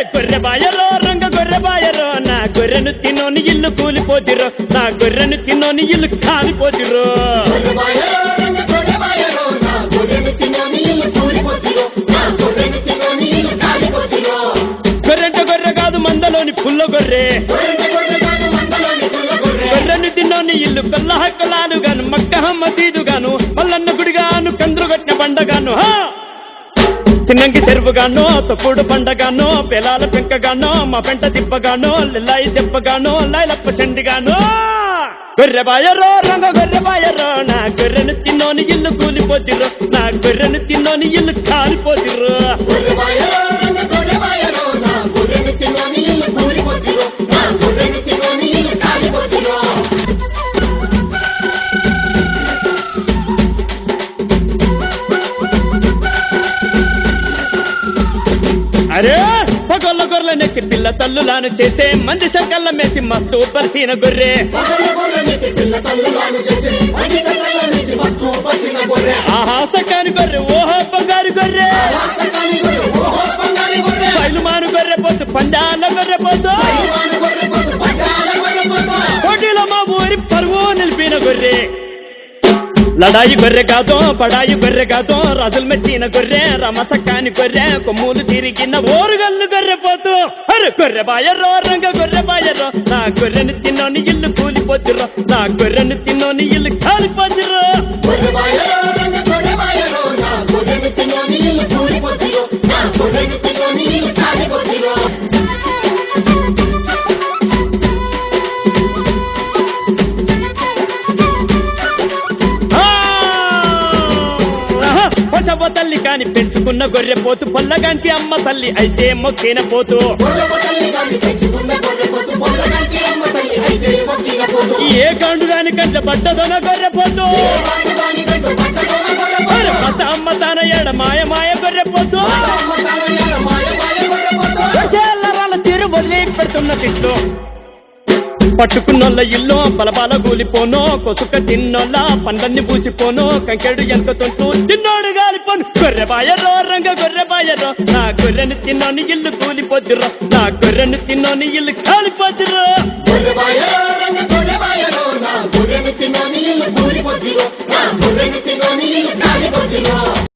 గొర్రె బాయరో రంగ గొర్రె బాయరో నా గొర్రెను తిన్నోని ఇల్లు కూలిపోతిరో నా గొర్రెను తిన్నోని ఇల్లు కాలిపోతిరో గొర్రెంట గొర్రె కాదు మందలోని పుల్ల గొర్రె గొర్రెను తిన్నోని ఇల్లు కొల్ల హక్కలాలు గాను మక్క మసీదు గాను మల్లన్న గుడిగాను కందురుగట్టిన బండగాను చిన్నంగి చెరువుగానో తొక్కుడు పండగానో పెలాల పెంకగానో మా పెంట తిప్పగానో లిల్లాయి దెబ్బగానో లైలప్ప చండిగానో గొర్రె బాయరో రంగ గొర్రె బాయరో నా గొర్రెను తిన్నోని ఇల్లు కూలిపోతిరు నా గొర్రెను తిన్నోని ఇల్లు కాలిపోతిరు అరే పగొల్ల గొర్రెల నెక్కి పిల్ల తల్లులాను చేసే మంది శంకల్ల మేసి మస్తు పరిసిన గొర్రె ఆహా సకాని గొర్రె ఓహో బంగారు గొర్రె పైలుమాను గొర్రె పోతు పండాల గొర్రె పోతు పోటీలో మా ఊరి పరువు నిలిపిన గొర్రె లడాయి గొర్రె కాదో బడాయి గొర్రె కాదో రాజులు మెచ్చిన గొర్రె రమసకాని గొర్రె కొమ్ములు తిరిగిన ఓరుగల్లు గొర్రె పోతూ అరే గొర్రె బాయరో రంగ గొర్రె బాయరో నా గొర్రెను తిన్నోని ఇల్లు కూలిపోతురు నా గొర్రెను తిన్నోని ఇల్లు కాలిపోతురు తల్లి కాని పెంచుకున్న గొర్రె పోతు పొల్లగాంటి అమ్మ తల్లి అయితే మొక్కిన పోతు ఏ గాండు దాని కంట పడ్డదోన గొర్రె పోతు అమ్మ తాన ఏడ మాయ మాయ గొర్రె పోతు వాళ్ళ తీరు వదిలి పెడుతున్న తిట్టు పట్టుకున్నోళ్ళ ఇల్లు బలబాల గూలిపోను కొసుక తిన్నోళ్ళ పండ్లన్నీ పూసిపోను కంకెడు ఎంత తొంటూ తిన్నోడు గాలిపోను గొర్రె బాయరో రంగ గొర్రె బాయరో నా గొర్రెను తిన్నోని ఇల్లు కూలిపోతురు నా గొర్రెను తిన్నోని ఇల్లు కాలిపోతురు